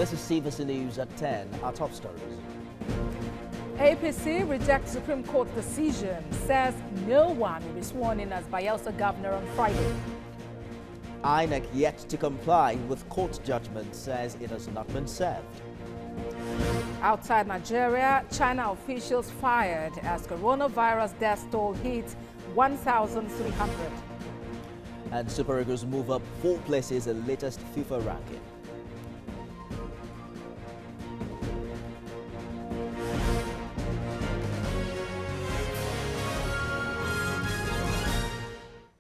This is CVC News at 10, our top stories. APC rejects Supreme Court decision, says no one will be sworn in as Bayelsa governor on Friday. INEC yet to comply with court judgment, says it has not been served. Outside Nigeria, China officials fired as coronavirus death toll hit 1,300. And Super Eagles move up 4 places in latest FIFA ranking.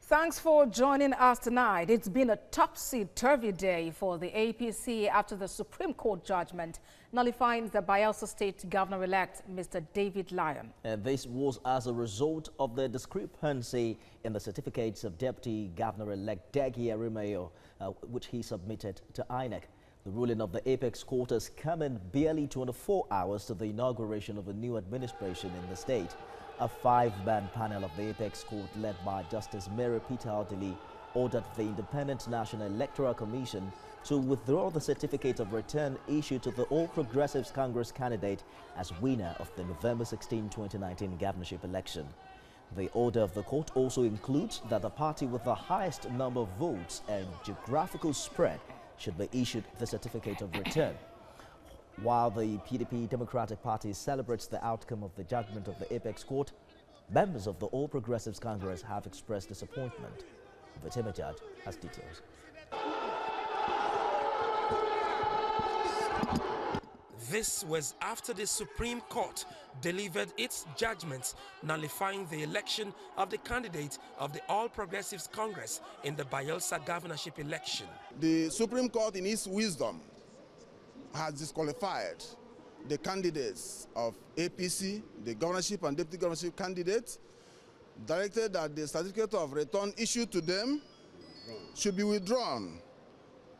Thanks for joining us tonight. It's been a topsy-turvy day for the APC after the Supreme Court judgment nullifying the Bayelsa State Governor-elect, Mr. David Lyon. And this was as a result of the discrepancy in the certificates of Deputy Governor-elect Degi Arimayo, which he submitted to INEC. The ruling of the Apex Court has come in barely 24 hours to the inauguration of a new administration in the state. A 5-man panel of the Apex Court, led by Justice Mary Peter Odili, ordered the Independent National Electoral Commission to withdraw the certificate of return issued to the All Progressives Congress candidate as winner of the November 16, 2019 governorship election. The order of the court also includes that the party with the highest number of votes and geographical spread should be issued the certificate of return. While the PDP Democratic Party celebrates the outcome of the judgment of the Apex Court, members of the All Progressives Congress have expressed disappointment. Vitimajad has details. This was after the Supreme Court delivered its judgment nullifying the election of the candidate of the All Progressives Congress in the Bayelsa governorship election. The Supreme Court, in its wisdom, has disqualified the candidates of APC, the governorship and deputy governorship candidates, directed that the certificate of return issued to them should be withdrawn,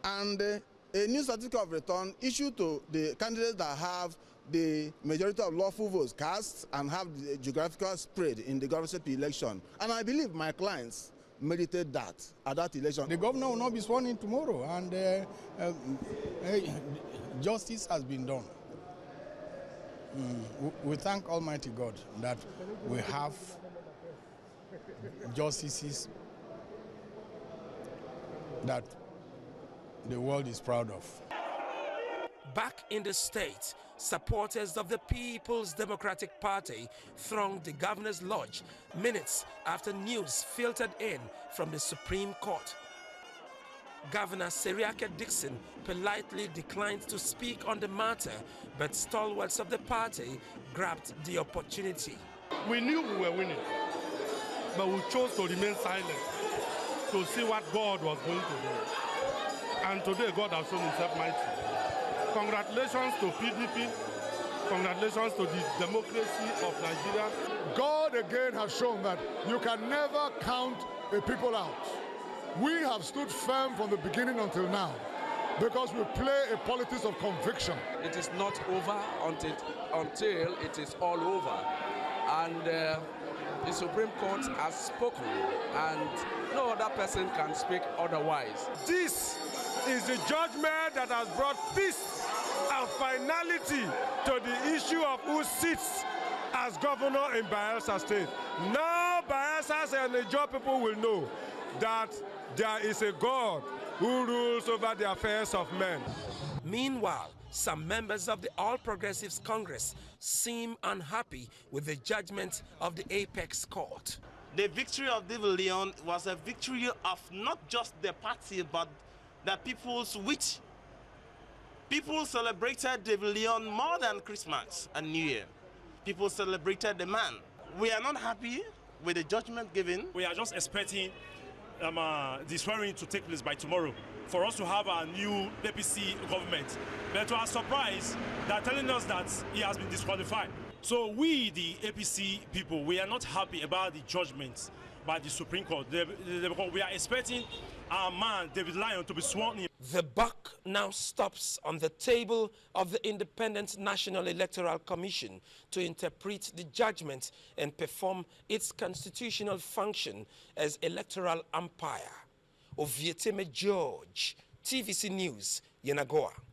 and a new certificate of return issued to the candidates that have the majority of lawful votes cast and have the geographical spread in the governorship election. And I believe my clients merited that at that election. The governor will not be sworn in tomorrow, and justice has been done. We thank Almighty God that we have justices that the world is proud of. Back in the state, supporters of the People's Democratic Party thronged the governor's lodge minutes after news filtered in from the Supreme Court. Governor Seriake Dixon politely declined to speak on the matter, but stalwarts of the party grabbed the opportunity. We knew we were winning, but we chose to remain silent to see what God was going to do. And today God has shown himself mighty. Congratulations to PDP. Congratulations to the democracy of Nigeria. God again has shown that you can never count a people out. We have stood firm from the beginning until now because we play a politics of conviction. It is not over until it is all over. And the Supreme Court has spoken, and no other person can speak otherwise. This is the judgment that has brought peace and finality to the issue of who sits as governor in Bayelsa State. Now Bayelsas and the Ijaw people will know that there is a God who rules over the affairs of men. Meanwhile, some members of the All Progressives Congress seem unhappy with the judgment of the Apex Court. The victory of David Lyon was a victory of not just the party, but the people's wit. People celebrated David Lyon more than Christmas and New Year. People celebrated the man. We are not happy with the judgment given. We are just expecting the swearing to take place by tomorrow for us to have a new APC government. But to our surprise, they are telling us that he has been disqualified. So we, the APC people, we are not happy about the judgment by the Supreme Court. We are expecting our man, David Lyon, to be sworn in. The buck now stops on the table of the Independent National Electoral Commission to interpret the judgment and perform its constitutional function as electoral umpire. Ovieteme George, TVC News, Yenagoa.